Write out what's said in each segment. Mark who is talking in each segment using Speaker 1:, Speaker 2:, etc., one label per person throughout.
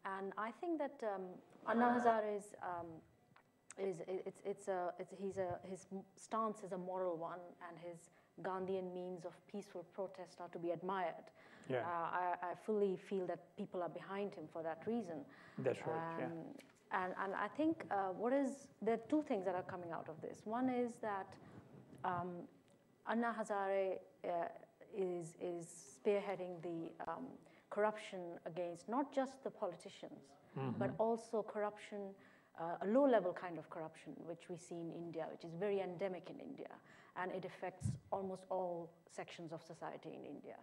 Speaker 1: And I think that Anna Hazare his stance is a moral one, and his Gandhian means of peaceful protest are to be admired.
Speaker 2: Yeah.
Speaker 1: I fully feel that people are behind him for that reason.
Speaker 2: That's right. Yeah.
Speaker 1: And I think there are two things that are coming out of this. One is that Anna Hazare is spearheading the corruption against not just the politicians, but also corruption, a low-level kind of corruption, which we see in India, which is very endemic in India, and it affects almost all sections of society in India.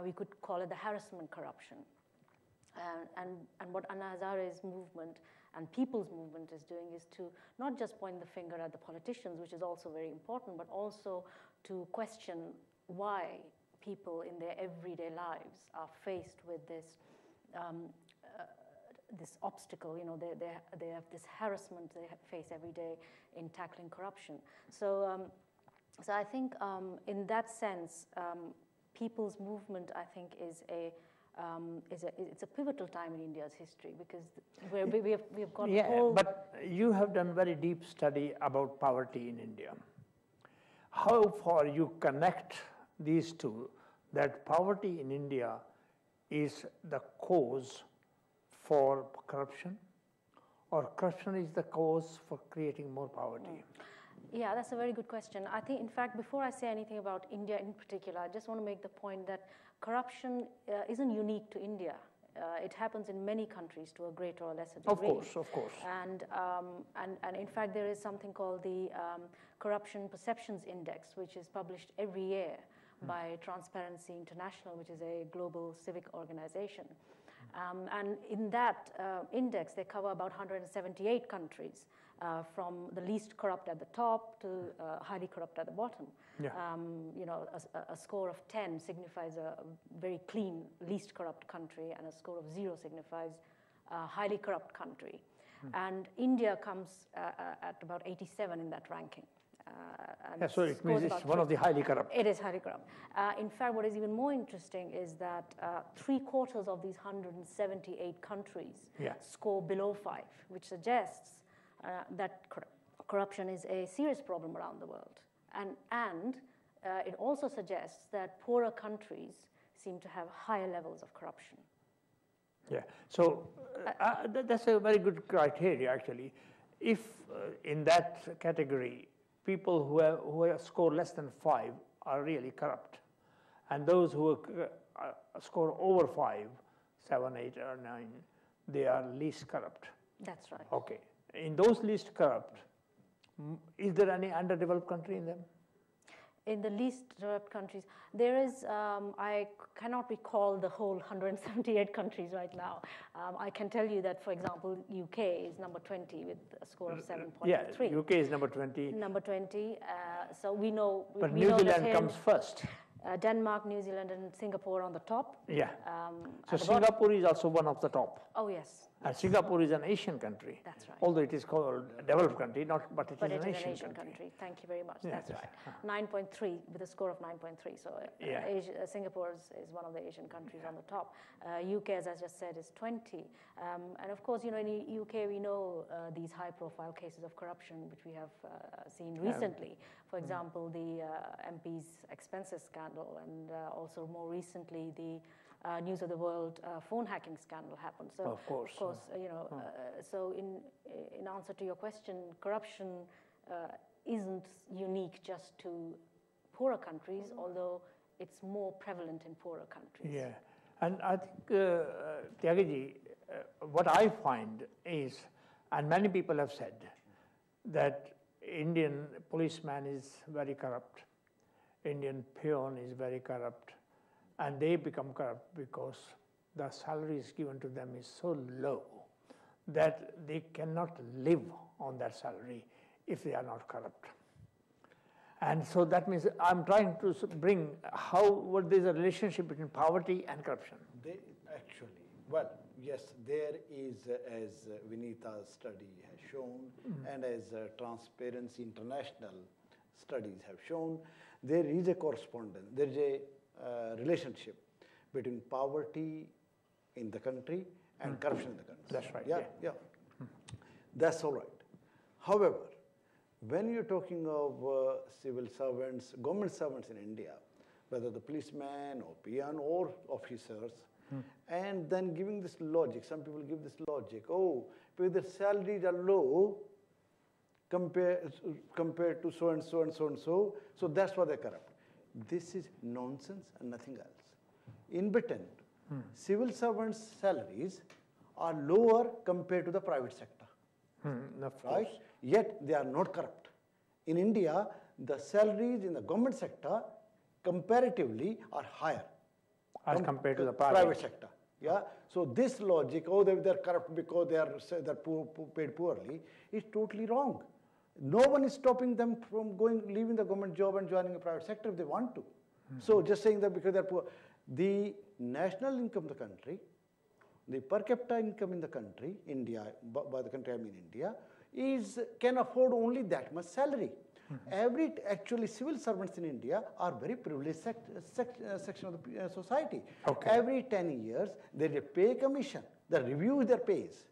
Speaker 1: We could call it the harassment corruption. And what Anna Hazare's movement and people's movement is doing is to not just point the finger at the politicians, which is also very important, but also to question why people in their everyday lives are faced with this this obstacle. You know, they have this harassment they face every day in tackling corruption. So I think in that sense, people's movement, I think, it's a pivotal time in India's history, because we have got
Speaker 2: yeah,
Speaker 1: whole.
Speaker 2: But you have done very deep study about poverty in India. How far you connect these two, that poverty in India is the cause for corruption, or corruption is the cause for creating more poverty?
Speaker 1: Yeah, that's a very good question. I think, in fact, before I say anything about India in particular, I just want to make the point that corruption isn't unique to India. It happens in many countries to a greater or lesser degree.
Speaker 2: Of course.
Speaker 1: And in fact, there is something called the Corruption Perceptions Index, which is published every year by Transparency International, which is a global civic organization. And in that index, they cover about 178 countries, from the least corrupt at the top to highly corrupt at the bottom.
Speaker 2: Yeah.
Speaker 1: You know, a score of 10 signifies a very clean, least corrupt country, and a score of 0 signifies a highly corrupt country. And India comes at about 87 in that ranking.
Speaker 2: Yeah, so it means it's one of the highly corrupt.
Speaker 1: It is highly corrupt. In fact, what is even more interesting is that 3/4 of these 178 countries score below 5, which suggests that corruption is a serious problem around the world. And it also suggests that poorer countries seem to have higher levels of corruption.
Speaker 2: Yeah, so that's a very good criteria, actually. If in that category, people who score less than 5 are really corrupt, and those who score over 5, 7, 8, or 9, they are least corrupt.
Speaker 1: That's right.
Speaker 2: Okay. In those least corrupt, is there any underdeveloped country in them?
Speaker 1: In the least developed countries, there is, I cannot recall the whole 178 countries right now. I can tell you that, for example, UK is number 20 with a score of 7.3.
Speaker 2: Yeah, UK is number 20.
Speaker 1: Number 20. So we know.
Speaker 2: But New Zealand comes first.
Speaker 1: Denmark, New Zealand, and Singapore on the top.
Speaker 2: Yeah. So Singapore is also one of the top.
Speaker 1: Oh, yes.
Speaker 2: And Singapore is an Asian country.
Speaker 1: That's right.
Speaker 2: Although it is called a developed country, but it is an Asian country.
Speaker 1: Thank you very much.
Speaker 2: Yes,
Speaker 1: That's right. 9.3 with a score of 9.3. So Singapore is one of the Asian countries on the top. UK, as I just said, is 20. And of course, you know, in the UK, we know these high-profile cases of corruption, which we have seen recently. For example, the MP's expenses scandal, and also more recently, the News of the World phone hacking scandal happened. So
Speaker 2: of course,
Speaker 1: you know. So in answer to your question, corruption isn't unique just to poorer countries, although it's more prevalent in poorer countries.
Speaker 2: Yeah, and I think Tyagiji, what I find is, and many people have said, that Indian policeman is very corrupt, Indian peon is very corrupt, and they become corrupt because the salaries given to them is so low that they cannot live on that salary if they are not corrupt. And so that means I'm trying to bring what there's a relationship between poverty and corruption.
Speaker 3: Well, yes, there is, as Vineeta's study has shown, and as Transparency International studies have shown, there is a correspondence, there is a relationship between poverty in the country and corruption in the country.
Speaker 2: That's right.
Speaker 3: Yeah. That's all right. However, when you're talking of civil servants, government servants in India, whether the policeman or peon or officers, and then giving this logic, some people give this logic, oh, because their salaries are low compared to so and so and so and so, so that's why they're corrupt. This is nonsense and nothing else. In Britain, civil servants' salaries are lower compared to the private sector, right? Yet they are not corrupt. In India, the salaries in the government sector comparatively are higher
Speaker 2: as compared to the
Speaker 3: private sector. Yeah. So this logic, oh, they're corrupt because they're paid poorly, is totally wrong. No one is stopping them from leaving the government job and joining a private sector if they want to. So just saying that because they're poor, the national income of the country, the per capita income in the country, India, by the country I mean India, can afford only that much salary. Actually, civil servants in India are very privileged section of the society.
Speaker 2: Okay.
Speaker 3: Every 10 years, they pay commission that reviews their pays,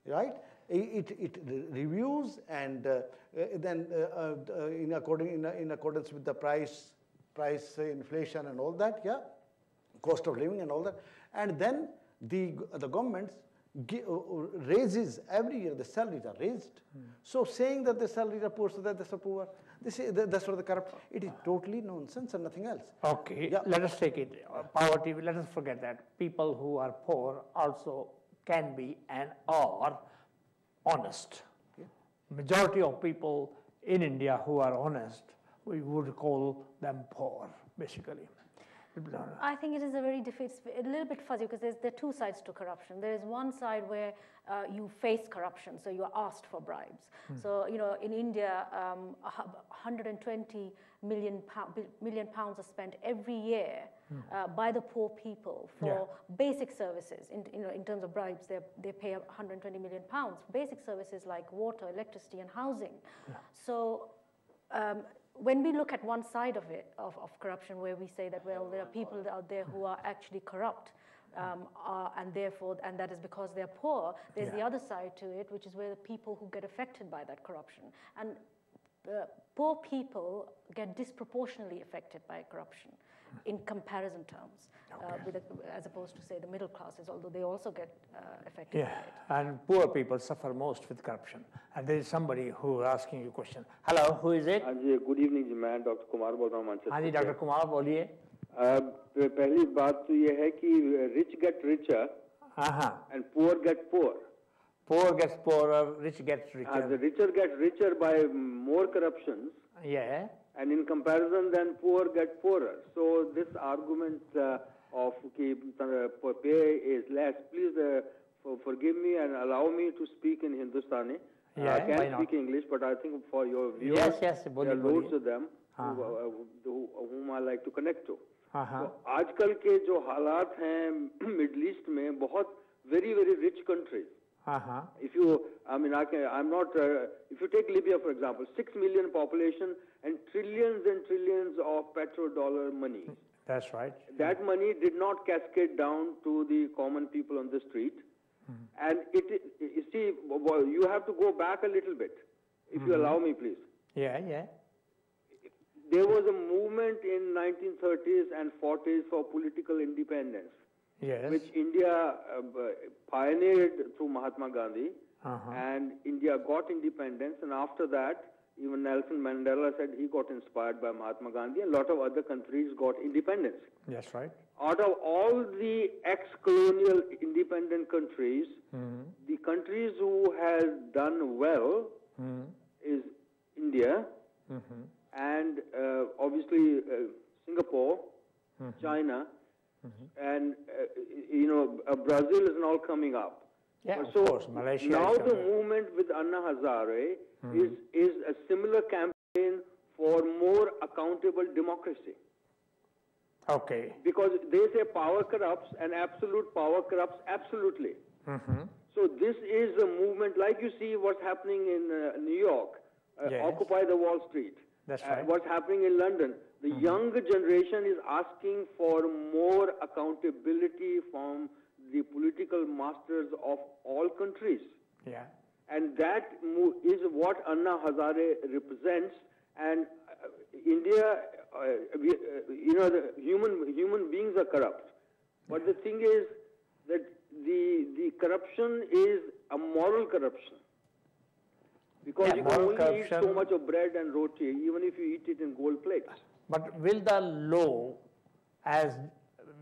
Speaker 3: right? It reviews and then in accordance with the price inflation and all that, yeah, cost of living and all that, and then the governments raises every year. The salaries are raised. So saying that the salaries are poor, so that they're poor, that's what the corrupt. It is totally nonsense and nothing else.
Speaker 2: Okay,
Speaker 3: Yeah.
Speaker 2: let us take it. Poverty. Let us forget that. People who are poor also can be and are honest.
Speaker 3: Yeah.
Speaker 2: Majority of people in India who are honest, we would call them poor, basically.
Speaker 1: I think it is a little bit fuzzy because there are two sides to corruption. There is one side where you face corruption, so you are asked for bribes. So, in India, 120 million pounds are spent every year by the poor people for basic services. In terms of bribes, they pay 120 million pounds for basic services like water, electricity, and housing. Yeah. So, when we look at one side of it, of corruption, where we say that, well, there are people out there who are actually corrupt, and that is because they're poor, there's the other side to it, which is where the people who get affected by that corruption. And poor people get disproportionately affected by corruption in comparison terms, as opposed to, say, the middle classes, although they also get affected by it.
Speaker 2: And poor people suffer most with corruption. And there is somebody who is asking you a question. Hello, who is it?
Speaker 4: Good evening, मैं doctor Kumar बोल रहा हूँ Manchester से।
Speaker 2: हाँ जी, doctor Kumar बोलिए।
Speaker 4: पहली बात तो ये है कि rich get richer and poor get poor.
Speaker 2: Poor gets poorer, rich gets richer.
Speaker 4: The richer get richer by more corruptions.
Speaker 2: Yeah.
Speaker 4: And in comparison, then poor get poorer. So this argument of pay is less. Please forgive me and allow me to speak in Hindustani. I can't speak English, but I think for your viewers, there are loads of them whom I like to connect to. So आजकल के जो हालात हैं Middle East में बहुत very rich countries. If you, I'm not. If you take Libya for example, 6 million population and trillions of petrodollar money.
Speaker 2: That's right.
Speaker 4: That money did not cascade down to the common people on the street, and you see, you have to go back a little bit, if you allow me, please.
Speaker 2: Yeah.
Speaker 4: There was a movement in 1930s and 40s for political independence.
Speaker 2: Yes.
Speaker 4: Which India pioneered through Mahatma Gandhi, and India got independence, and after that, even Nelson Mandela said he got inspired by Mahatma Gandhi, and a lot of other countries got independence.
Speaker 2: That's right.
Speaker 4: Out of all the ex-colonial independent countries, the countries who has done well is India, and obviously Singapore, China, and Brazil is now coming up.
Speaker 2: Yeah,
Speaker 4: so
Speaker 2: of course, Malaysia.
Speaker 4: Now the movement with Anna Hazare is a similar campaign for more accountable democracy.
Speaker 2: Okay.
Speaker 4: Because they say power corrupts and absolute power corrupts absolutely. So this is a movement like you see what's happening in New York, Occupy the Wall Street.
Speaker 2: That's right.
Speaker 4: What's happening in London. The younger generation is asking for more accountability from the political masters of all countries.
Speaker 2: Yeah.
Speaker 4: And that is what Anna Hazare represents. And India, the human beings are corrupt. But the thing is that the corruption is a moral corruption. Because you can only eat so much of bread and roti, even if you eat it in gold plates.
Speaker 2: But will the law, as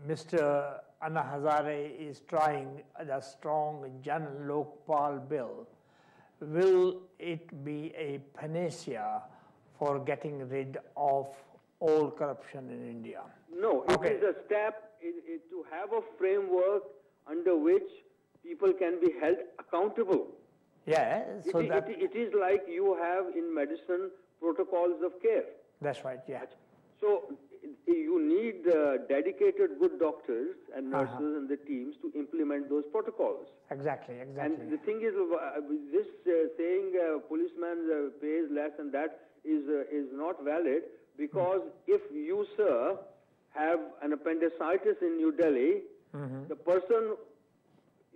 Speaker 2: Mr. Anna Hazare is trying the strong Jan Lokpal bill, will it be a panacea for getting rid of all corruption in India?
Speaker 4: No, it is a step to have a framework under which people can be held accountable.
Speaker 2: Yeah, so
Speaker 4: it is like you have in medicine protocols of care.
Speaker 2: That's right, yeah.
Speaker 4: So you need dedicated good doctors and nurses and the teams to implement those protocols.
Speaker 2: Exactly.
Speaker 4: And the thing is, this saying policeman pays less and that is not valid, because if you, sir, have an appendicitis in New Delhi, the person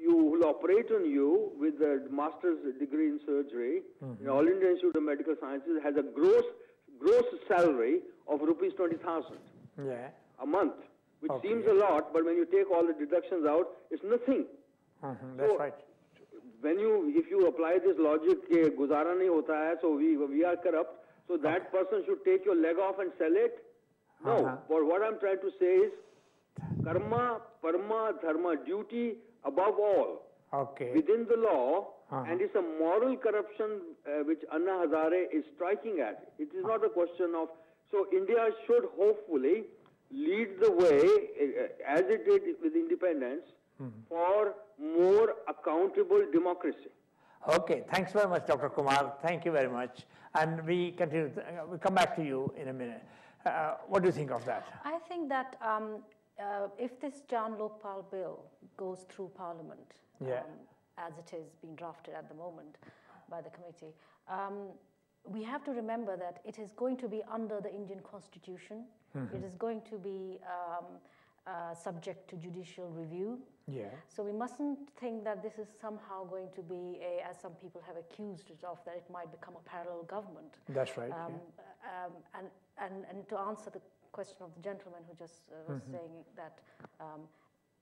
Speaker 4: who will operate on you with a master's degree in surgery in All India Institute of Medical Sciences has a gross salary of rupees 20,000 a month, which seems a lot, but when you take all the deductions out, it's nothing.
Speaker 2: That's right.
Speaker 4: If you apply this logic, guzara nahi hota hai, so we are corrupt, so that person should take your leg off and sell it? No. But what I'm trying to say is, karma, parma, dharma, duty above all, within the law, and it's a moral corruption which Anna Hazare is striking at. It is not a question of, so India should hopefully lead the way, as it did with independence, for more accountable democracy.
Speaker 2: Okay, thanks very much, Dr. Kumar. Thank you very much. And we continue, we'll come back to you in a minute. What do you think of that?
Speaker 1: I think that if this Jan Lokpal bill goes through Parliament, as it is being drafted at the moment by the committee, we have to remember that it is going to be under the Indian Constitution. It is going to be subject to judicial review. So we mustn't think that this is somehow going to be, as some people have accused it of, that it might become a parallel government.
Speaker 2: That's right.
Speaker 1: And to answer the question of the gentleman who just was saying that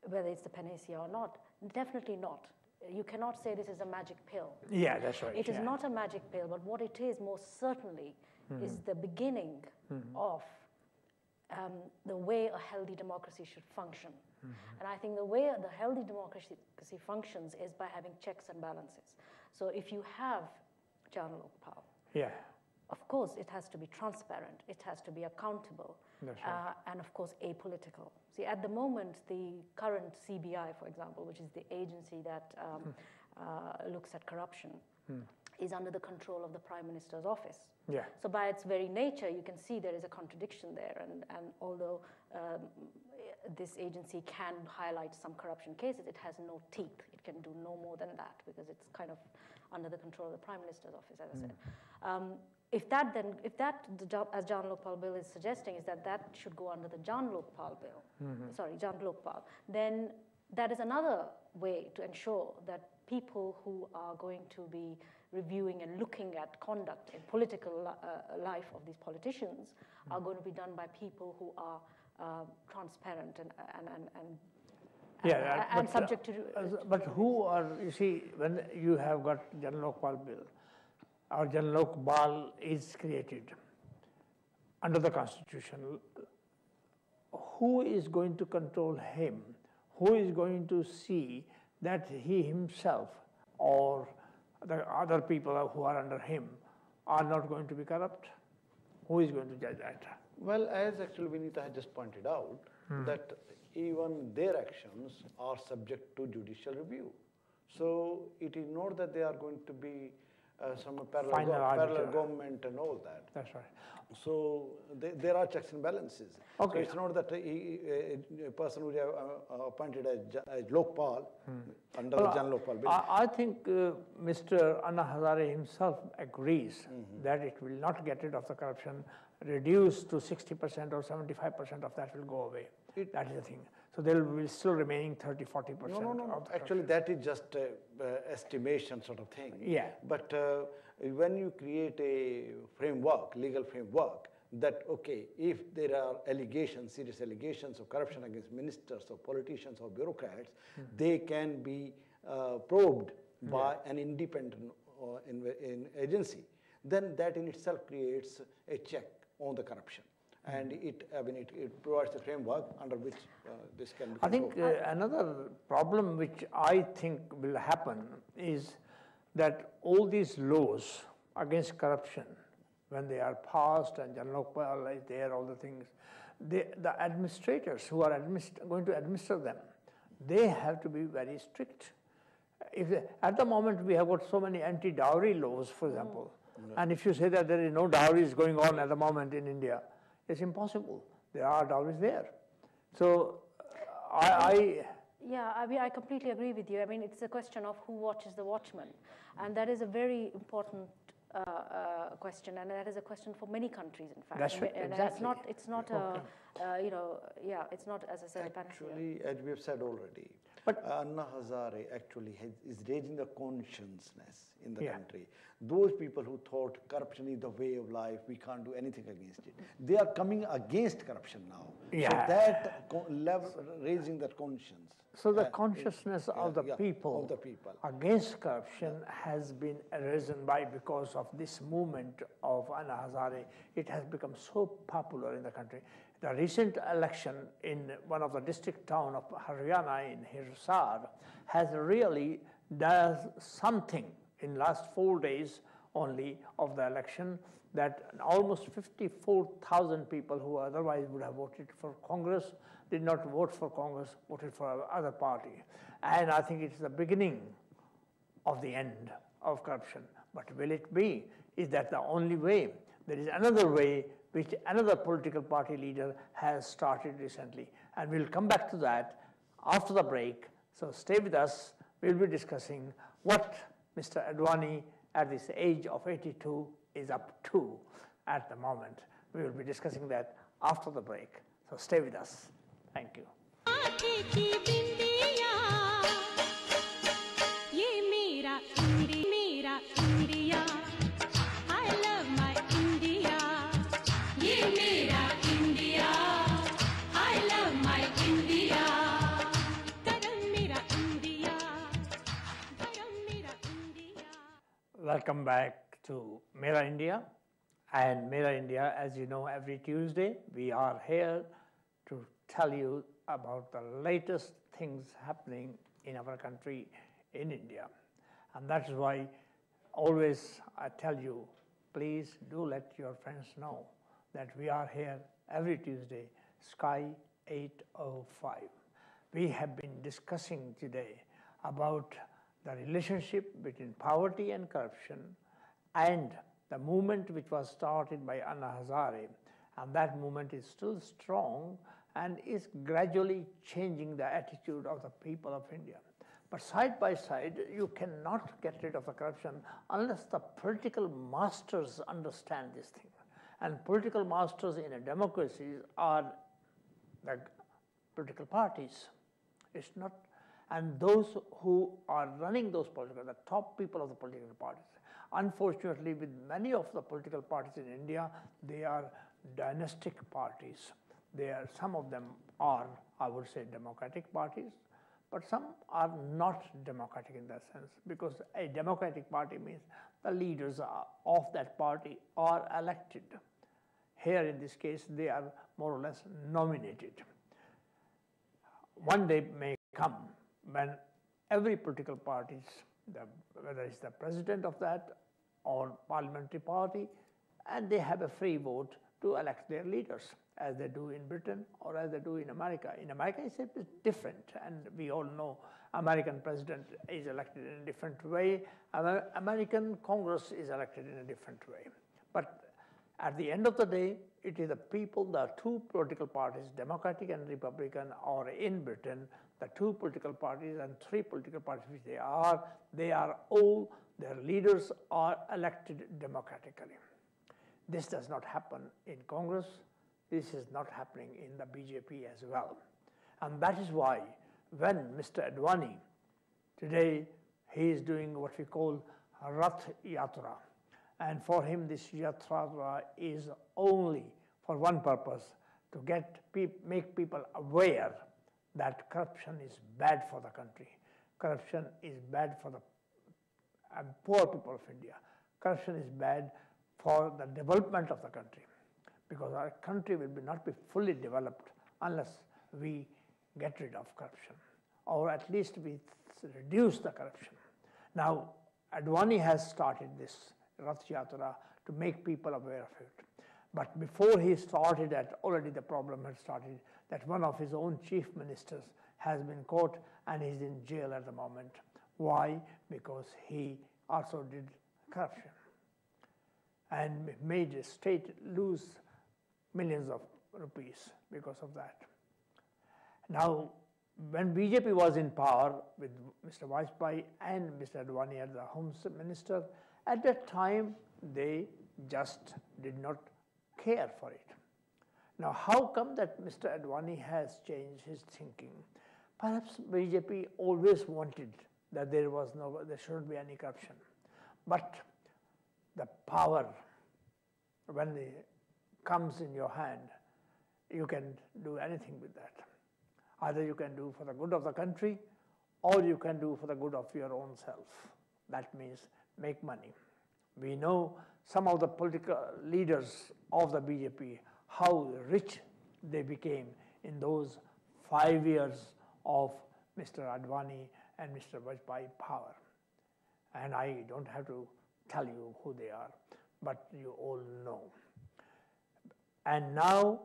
Speaker 1: whether it's the panacea or not, definitely not. You cannot say this is a magic pill.
Speaker 2: Yeah, that's right.
Speaker 1: It is not a magic pill, but what it is most certainly is the beginning of the way a healthy democracy should function. And I think the way the healthy democracy functions is by having checks and balances. So if you have Jan Lokpal, of course it has to be transparent, it has to be accountable, and of course apolitical. See, at the moment, the current CBI, for example, which is the agency that looks at corruption, is under the control of the Prime Minister's office. So by its very nature, you can see there is a contradiction there. And although this agency can highlight some corruption cases, it has no teeth. It can do no more than that because it's kind of under the control of the Prime Minister's office, as I said. If that, as Jan Lokpal bill is suggesting, is that should go under the Jan Lokpal bill, Jan Lokpal, then that is another way to ensure that people who are going to be reviewing and looking at conduct in political life of these politicians are going to be done by people who are transparent and subject to...
Speaker 2: but who are, you see, when you have got Jan Lokpal bill, or Jan Lokpal is created under the Constitution, who is going to control him? Who is going to see that he himself or the other people who are under him are not going to be corrupt? Who is going to judge that?
Speaker 3: Well, as actually Vineeta had just pointed out, that even their actions are subject to judicial review. So it is not that they are going to be some parallel government and all that.
Speaker 2: That's right.
Speaker 3: So there are checks and balances. So it's not that a person who is appointed as Lokpal under the Jan Lokpal bill.
Speaker 2: I think Mr. Anna Hazare himself agrees that it will not get rid of the corruption, reduce to 60% or 75% of that will go away. That is the thing. So there will be still remaining 30–40%.
Speaker 3: No. Actually, that is just estimation sort of thing.
Speaker 2: Yeah.
Speaker 3: But when you create a framework, legal framework, that, okay, if there are allegations, serious allegations of corruption against ministers or politicians or bureaucrats, they can be probed by an independent agency, then that in itself creates a check on the corruption. And it provides a framework under which this can be controlled.
Speaker 2: I think another problem which I think will happen is that all these laws against corruption, when they are passed and Janlokpal is there, all the things, the administrators who are going to administer them, they have to be very strict. At the moment, we have got so many anti-dowry laws, for example, and if you say that there is no dowries going on at the moment in India, it's impossible. There are dowries there. So
Speaker 1: Yeah, I completely agree with you. I mean, it's a question of who watches the watchman. And that is a very important question, and that is a question for many countries, in fact.
Speaker 2: That's right,
Speaker 1: and
Speaker 2: exactly.
Speaker 1: it's not it's not, as I said, a panacea.
Speaker 3: Actually, as we have said already, but Anna Hazare actually is raising the consciousness in the country. Those people who thought corruption is the way of life, we can't do anything against it, they are coming against corruption now.
Speaker 2: Yeah.
Speaker 3: So that level, raising that conscience.
Speaker 2: So the consciousness of the people against corruption has been arisen because of this movement of Anna Hazare. It has become so popular in the country. The recent election in one of the district town of Haryana in Hirsar has really done something in last 4 days only of the election, that almost 54,000 people who otherwise would have voted for Congress did not vote for Congress, voted for other party. And I think it's the beginning of the end of corruption. But will it be? Is that the only way? There is another way which another political party leader has started recently. And we'll come back to that after the break. So stay with us. We'll be discussing what Mr. Advani at this age of 82 is up to at the moment. We will be discussing that after the break. So stay with us. Thank you. Welcome back to Mera India. And Mera India, as you know, every Tuesday we are here to tell you about the latest things happening in our country, in India. And that's why always I tell you, please do let your friends know that we are here every Tuesday, Sky 805. We have been discussing today about the relationship between poverty and corruption and the movement which was started by Anna Hazare, and that movement is still strong and is gradually changing the attitude of the people of India. But side by side, you cannot get rid of the corruption unless the political masters understand this thing. And political masters in a democracy are the political parties. It's not, and those who are running those political, the top people of the political parties. Unfortunately, with many of the political parties in India, they are dynastic parties. Some of them are, I would say, democratic parties, but some are not democratic in that sense, because a democratic party means the leaders of that party are elected. Here, in this case, they are more or less nominated. One day may come when every political party, whether it's the president of that or parliamentary party, and they have a free vote to elect their leaders, as they do in Britain or as they do in America. In America, it's different, and we all know American president is elected in a different way. American Congress is elected in a different way. But at the end of the day, it is the people, the two political parties, Democratic and Republican, or in Britain, the two political parties and three political parties which they are all, their leaders are elected democratically. This does not happen in Congress. This is not happening in the BJP as well. And that is why when Mr. Advani, today he is doing what we call Rath Yatra. And for him this Yatra is only for one purpose, to make people aware that corruption is bad for the country. Corruption is bad for the poor people of India. Corruption is bad for the development of the country, because our country will not be fully developed unless we get rid of corruption, or at least we reduce the corruption. Now, Advani has started this Rath Yatra to make people aware of it. But before he started that, already the problem had started, that one of his own chief ministers has been caught and is in jail at the moment. Why? Because he also did corruption and made the state lose millions of rupees because of that. Now, when BJP was in power with Mr. Vajpayee and Mr. Advani as the Home Minister, at that time they just did not care for it. Now, how come that Mr. Advani has changed his thinking? Perhaps BJP always wanted that there shouldn't be any corruption. But the power, when it comes in your hand, you can do anything with that. Either you can do for the good of the country, or you can do for the good of your own self. That means make money. We know some of the political leaders of the BJP, how rich they became in those 5 years of Mr. Advani and Mr. Vajpayee power. And I don't have to tell you who they are, but you all know. And now,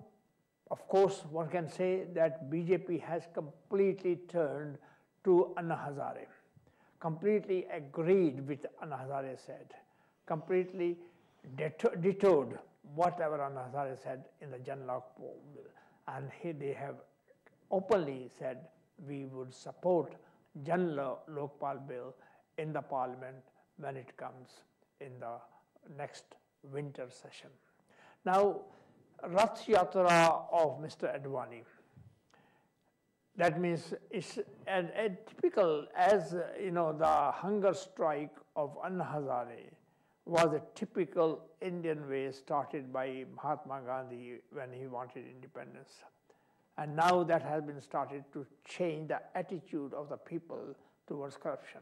Speaker 2: of course, one can say that BJP has completely turned to Anna Hazare, completely agreed with Anna Hazare said, completely detoured whatever Anna Hazare said in the Jan Lok Bill. And they have openly said, we would support Jan Lokpal Bill in the parliament when it comes in the next winter session. Now, Rath Yatra of Mr. Advani, that means it's a typical, as you know, the hunger strike of Anna Hazare was a typical Indian way started by Mahatma Gandhi when he wanted independence. And now that has been started to change the attitude of the people towards corruption.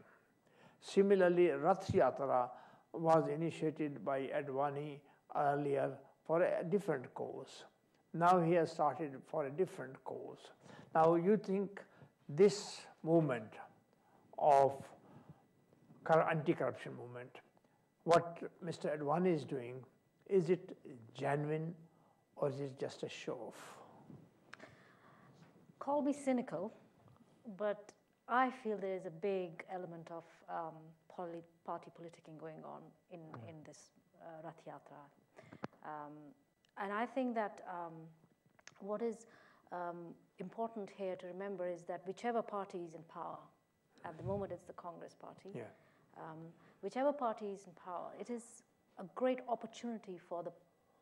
Speaker 2: Similarly, Rath Yatra was initiated by Advani earlier for a different cause. Now he has started for a different cause. Now you think this movement of anti-corruption movement, what Mr. Advani is doing, is it genuine or is it just a show-off?
Speaker 1: Call me cynical, but I feel there is a big element of party politicking going on in this Rath Yatra. And I think that what is important here to remember is that whichever party is in power, at the moment it's the Congress party, whichever party is in power, it is a great opportunity for the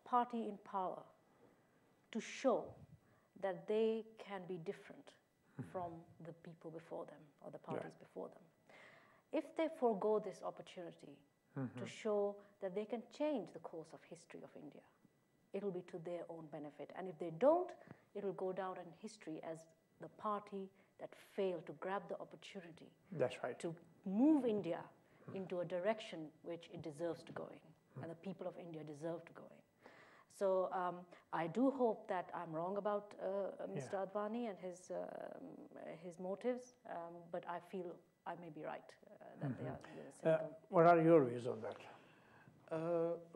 Speaker 1: party in power to show that they can be different from the people before them or the parties before them. If they forego this opportunity to show that they can change the course of history of India, it will be to their own benefit. And if they don't, it will go down in history as the party that failed to grab the opportunity to move India into a direction which it deserves to go in, and the people of India deserve to go in. So I do hope that I'm wrong about Mr. Advani and his motives, but I feel I may be right that they are cynical.
Speaker 2: What are your views on that?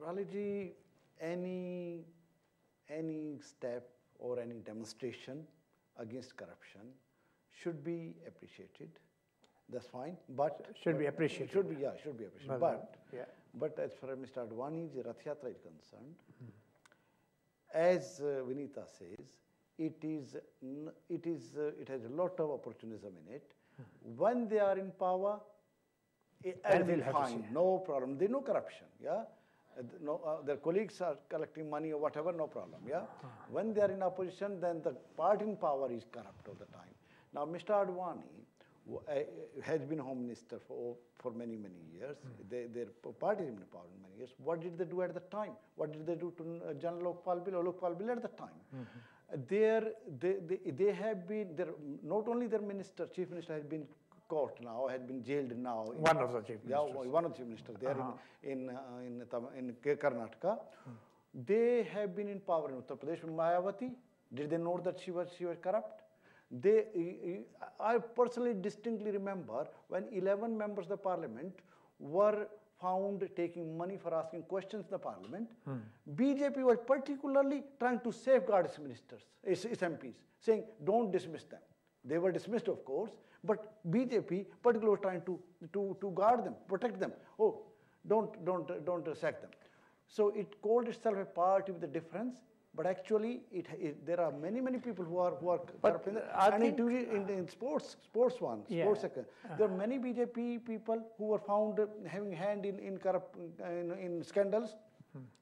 Speaker 3: Raliji, any step or any demonstration against corruption should be appreciated. That's fine, but
Speaker 2: should be appreciated.
Speaker 3: Should be appreciated. But as far as Mr. Advani's Rath Yatra is concerned, as Vineeta says, it has a lot of opportunism in it. When they are in power, everything fine, no problem. There's no corruption. Their colleagues are collecting money or whatever, no problem, yeah? When they are in opposition, then the party in power is corrupt all the time. Now, Mr. Advani has been Home Minister for many, many years. Their party has been in power in many years. What did they do at the time? What did they do to General Lokpal Bill or Lokpal Bill at the time? They have been, not only their minister, chief minister has been caught now, has been jailed now.
Speaker 2: One of the chief ministers.
Speaker 3: Yeah, one of the chief ministers there in Karnataka. They have been in power in Uttar Pradesh with Mayawati. Did they know that she was corrupt? I personally distinctly remember when 11 members of the parliament were found taking money for asking questions in the parliament. BJP was particularly trying to safeguard its ministers, its MPs, saying don't dismiss them. They were dismissed, of course, but BJP particularly was trying to guard them, protect them. Oh, don't sack them. So it called itself a party with a difference. But actually, there are many people who are corrupt. And in sports sector, there are many BJP people who were found having hand in scandals.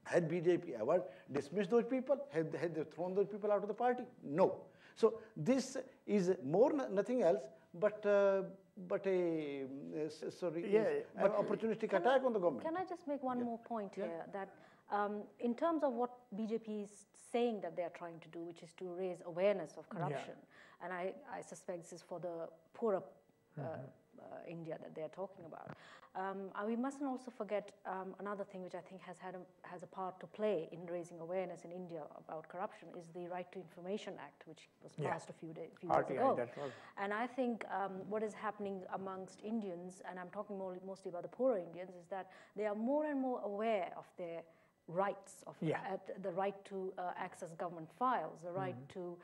Speaker 3: Had BJP ever dismissed those people? Had they thrown those people out of the party? No. So this is nothing else but an opportunistic attack on the government.
Speaker 1: Can I just make one more point here? That in terms of what BJP is saying that they are trying to do, which is to raise awareness of corruption, and I suspect this is for the poorer India that they are talking about. We mustn't also forget another thing which I think has a part to play in raising awareness in India about corruption is the Right to Information Act, which was passed a few years ago. And I think what is happening amongst Indians, and I'm talking mostly about the poorer Indians, is that they are more and more aware of their rights, of the right to access government files, the right to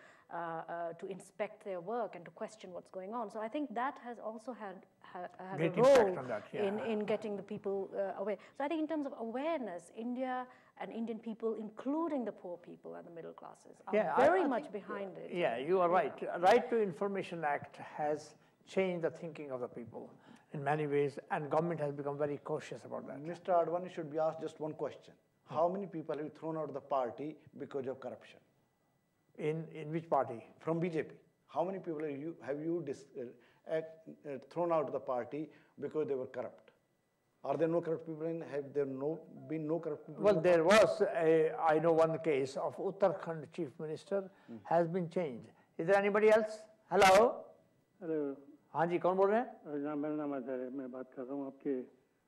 Speaker 1: inspect their work and to question what's going on. So I think that has also had a role in getting the people aware. So I think in terms of awareness, India and Indian people, including the poor people and the middle classes, are very much behind it.
Speaker 2: Yeah, you are right. Right to Information Act has changed the thinking of the people in many ways, and government has become very cautious about that.
Speaker 3: Mr. Advani should be asked just one question. How many people have you thrown out of the party because of corruption?
Speaker 2: In which party?
Speaker 3: From BJP. How many people have you thrown out of the party because they were corrupt? Are there no corrupt people in? Have there been no corrupt people?
Speaker 2: Well, there was I know one case of Uttarakhand chief minister has been changed. Is there anybody else? Hello.
Speaker 5: Hello.
Speaker 2: हाँ जी, कौन बोल रहे हैं?
Speaker 5: मेरा नाम अजय है, मैं बात कर रहा हूँ आपके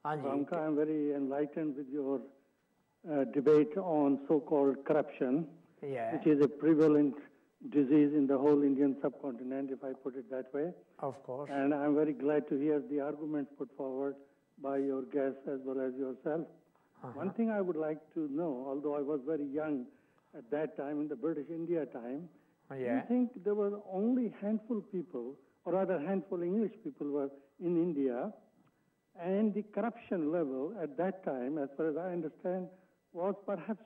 Speaker 2: हाँ जी.
Speaker 5: I'm very enlightened with your debate on so-called corruption, which is a prevalent disease in the whole Indian subcontinent, if I put it that way.
Speaker 2: Of course.
Speaker 5: And I'm very glad to hear the arguments put forward by your guests as well as yourself. One thing I would like to know, although I was very young at that time, in the British India time, do you think there were only handful people, or rather handful English people were in India, and the corruption level at that time, as far as I understand, was perhaps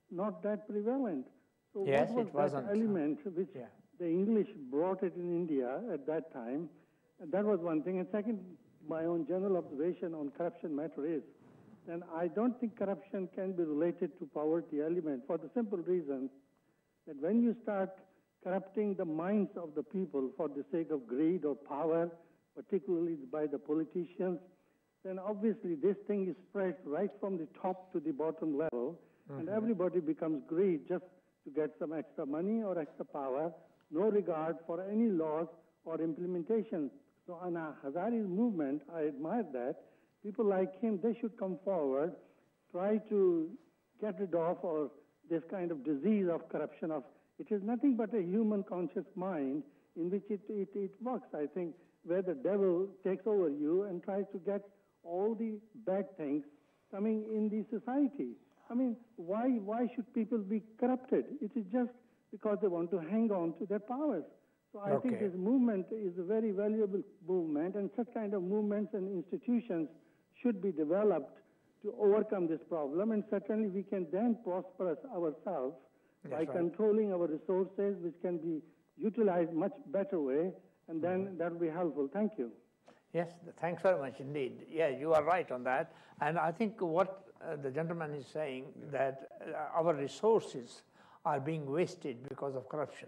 Speaker 5: not that prevalent. So
Speaker 2: yes,
Speaker 5: what
Speaker 2: it
Speaker 5: was
Speaker 2: wasn't.
Speaker 5: That element which the English brought it in India at that time? That was one thing. And second, my own general observation on corruption matter is, then I don't think corruption can be related to poverty element for the simple reason that when you start corrupting the minds of the people for the sake of greed or power, particularly by the politicians, then obviously this thing is spread right from the top to the bottom level, and everybody becomes greedy just to get some extra money or extra power, no regard for any laws or implementation. So on Hazari's movement, I admire that. People like him, they should come forward, try to get rid of or this kind of disease of corruption. It is nothing but a human conscious mind in which it works, I think, where the devil takes over you and tries to get all the bad things coming in the society. I mean, why should people be corrupted? It is just because they want to hang on to their powers. So I think this movement is a very valuable movement, and such kind of movements and institutions should be developed to overcome this problem, and certainly we can then prosper ourselves by controlling our resources, which can be utilized much better way, and then that will be helpful. Thank you.
Speaker 2: Yes, thanks very much indeed. Yeah, you are right on that. And I think what the gentleman is saying, that our resources are being wasted because of corruption.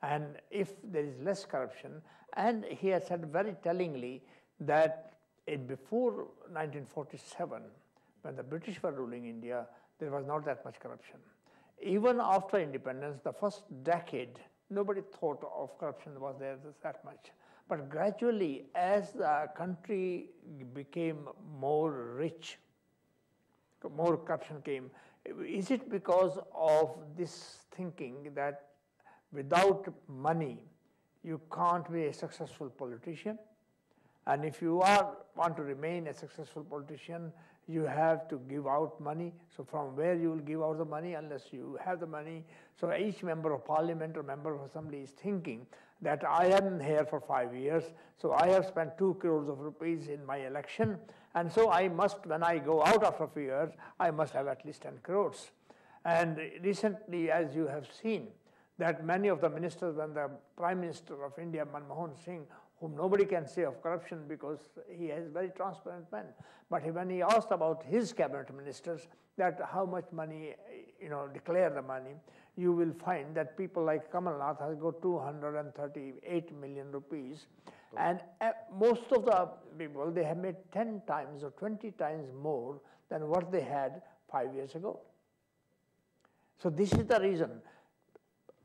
Speaker 2: And if there is less corruption, and he has said very tellingly that before 1947, when the British were ruling India, there was not that much corruption. Even after independence, the first decade, nobody thought of corruption was there that much. But gradually, as the country became more rich, more corruption came. Is it because of this thinking that without money, you can't be a successful politician? And if you want to remain a successful politician, you have to give out money. So from where you will give out the money unless you have the money? So each member of parliament or member of assembly is thinking that I am here for 5 years, so I have spent 2 crores of rupees in my election, and so I must, when I go out after a few years, I must have at least 10 crores. And recently, as you have seen, that many of the ministers, when the Prime Minister of India, Manmohan Singh, whom nobody can say of corruption because he has very transparent man, but when he asked about his cabinet ministers that how much money, declare the money, you will find that people like Kamal Nath has got 238 million rupees. And most of the people, they have made 10 times or 20 times more than what they had 5 years ago. So this is the reason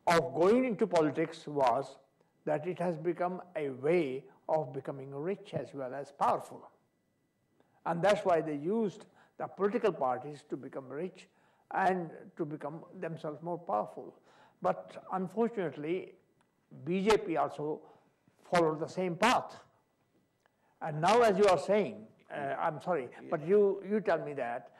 Speaker 2: of going into politics, was that it has become a way of becoming rich as well as powerful. And that's why they used the political parties to become rich and to become themselves more powerful. But unfortunately, BJP also followed the same path. And now, as you are saying, I'm sorry, but you tell me that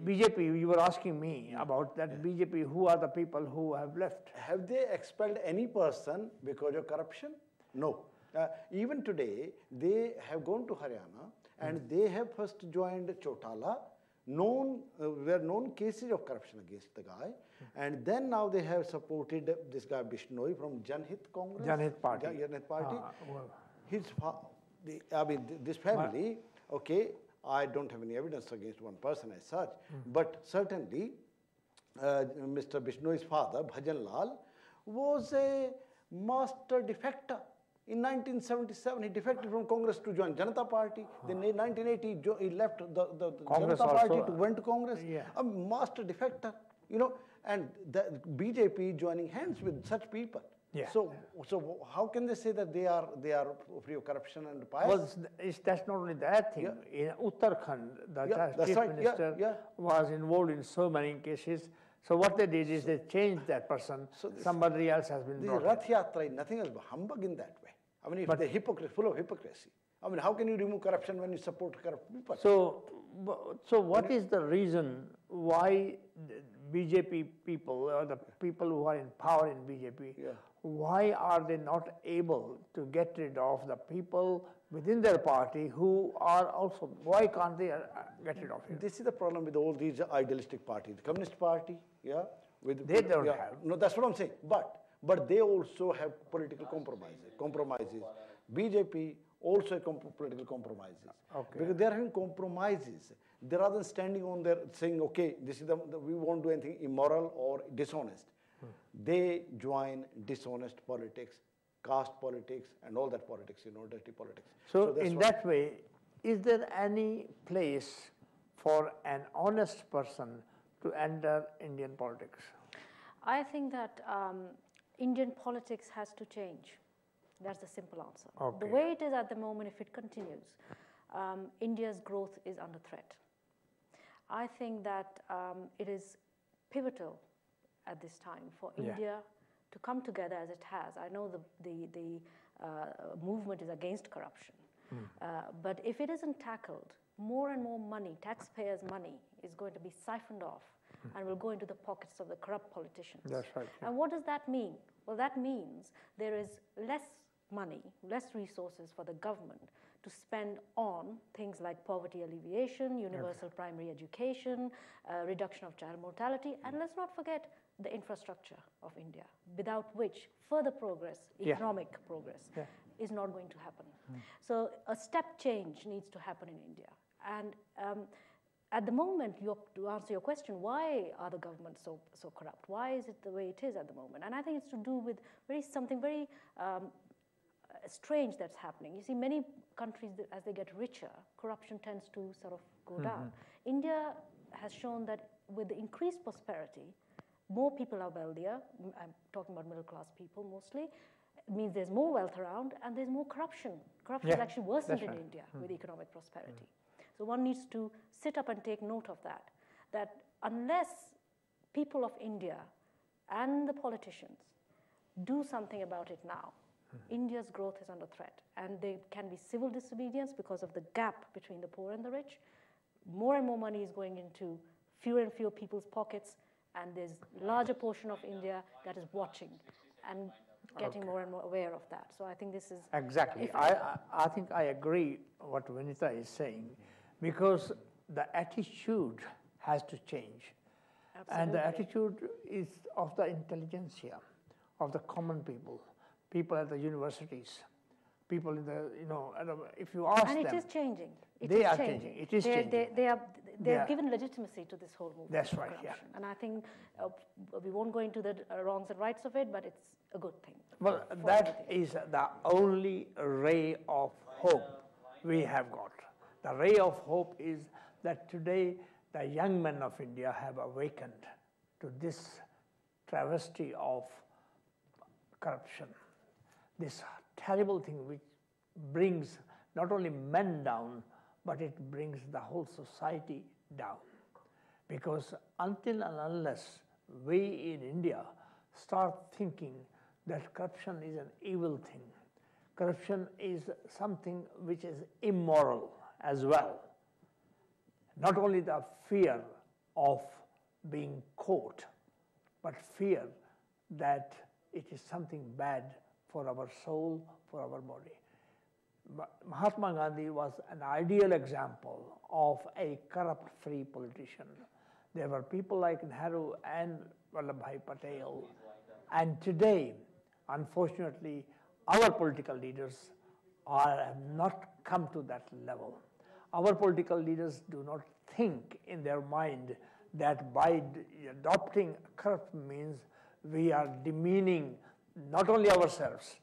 Speaker 2: BJP, you were asking me about that BJP, who are the people who have left?
Speaker 3: Have they expelled any person because of corruption? No. Even today, they have gone to Haryana and they have first joined Chautala. Were known cases of corruption against the guy, and then now they have supported this guy Bishnoi from Janhit Congress.
Speaker 2: Janhit Party.
Speaker 3: Janhit Party.
Speaker 2: Well.
Speaker 3: This family, okay, I don't have any evidence against one person as such, but certainly Mr. Bishnoi's father, Bhajan Lal, was a master defector. In 1977, he defected from Congress to join Janata Party. Then in 1980, he left the
Speaker 2: Congress
Speaker 3: Janata Party
Speaker 2: also,
Speaker 3: to went to Congress.
Speaker 2: Yeah.
Speaker 3: A master defector, and the BJP joining hands with such people.
Speaker 2: Yeah.
Speaker 3: So how can they say that they are free of corruption and bias?
Speaker 2: Well, that's not only that thing. In Uttarakhand, the chief minister was involved in so many cases. So what they did is they changed that person. So somebody else has been brought in.
Speaker 3: Rath Yatra is nothing else but humbug in that way. I mean, if they're full of hypocrisy. I mean, how can you remove corruption when you support corrupt people?
Speaker 2: So what is the reason why BJP people, or the people who are in power in BJP, why are they not able to get rid of the people within their party who are also, why can't they get rid of it?
Speaker 3: This is the problem with all these idealistic parties. The Communist Party,
Speaker 2: they don't have.
Speaker 3: No, that's what I'm saying. But they also have political compromises. BJP also political compromises.
Speaker 2: Okay.
Speaker 3: Because they are having compromises. Rather than standing on there saying, okay, this is we won't do anything immoral or dishonest. They join dishonest politics, caste politics, and all that politics, dirty politics.
Speaker 2: So in that way, is there any place for an honest person to enter Indian politics?
Speaker 1: I think that Indian politics has to change. That's the simple answer.
Speaker 2: Okay.
Speaker 1: The way it is at the moment, if it continues, India's growth is under threat. I think that it is pivotal at this time for India to come together as it has. I know the movement is against corruption, but if it isn't tackled, more and more money, taxpayers' money, is going to be siphoned off and will go into the pockets of the corrupt politicians.
Speaker 2: That's right. Yeah.
Speaker 1: And what does that mean? Well, that means there is less money, less resources for the government to spend on things like poverty alleviation, universal primary education, reduction of child mortality, and let's not forget the infrastructure of India, without which further progress, economic progress, is not going to happen. So a step change needs to happen in India. And at the moment, to answer your question, why are the governments so corrupt? Why is it the way it is at the moment? And I think it's to do with something very strange that's happening. You see, many countries, as they get richer, corruption tends to sort of go down. India has shown that with the increased prosperity, more people are wealthier. I'm talking about middle-class people mostly. It means there's more wealth around and there's more corruption. Corruption has actually worsened in India with economic prosperity. So one needs to sit up and take note of that, that unless people of India and the politicians do something about it now, India's growth is under threat. And there can be civil disobedience because of the gap between the poor and the rich. More and more money is going into fewer and fewer people's pockets, and there's a larger portion of India that is watching and getting more and more aware of that. So I think this is...
Speaker 2: Exactly. I think I agree what Vineeta is saying, because the attitude has to change.
Speaker 1: Absolutely.
Speaker 2: And the attitude is of the intelligentsia, of the common people, people at the universities, people in the, if you ask them...
Speaker 1: And it is changing.
Speaker 2: They are changing. It is changing.
Speaker 1: They have given legitimacy to this whole movement.
Speaker 2: That's right, yeah.
Speaker 1: And I think we won't go into the wrongs and rights of it, but it's a good thing.
Speaker 2: Well, that is the only ray of hope we have got. The ray of hope is that today the young men of India have awakened to this travesty of corruption, this terrible thing which brings not only men down, but it brings the whole society down. Because until and unless we in India start thinking that corruption is an evil thing, corruption is something which is immoral as well, not only the fear of being caught, but fear that it is something bad for our soul, for our body. Mahatma Gandhi was an ideal example of a corrupt-free politician. There were people like Nehru and Vallabhbhai Patel. And today, unfortunately, our political leaders have not come to that level. Our political leaders do not think in their mind that by adopting corrupt means we are demeaning not only ourselves,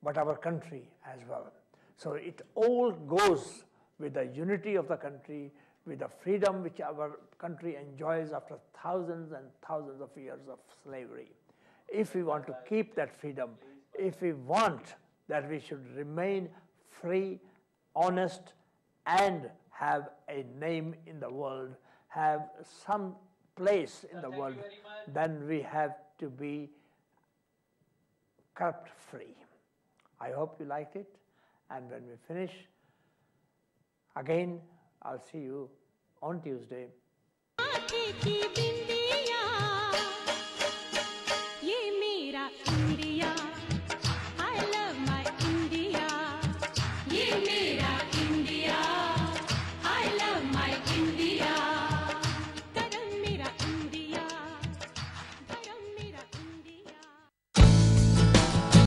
Speaker 2: but our country as well. So it all goes with the unity of the country, with the freedom which our country enjoys after thousands and thousands of years of slavery. If we want to keep that freedom, if we want that we should remain free, honest, and have a name in the world, have some place in the world, then we have to be corrupt-free. I hope you liked it. And when we finish, again, I'll see you on Tuesday.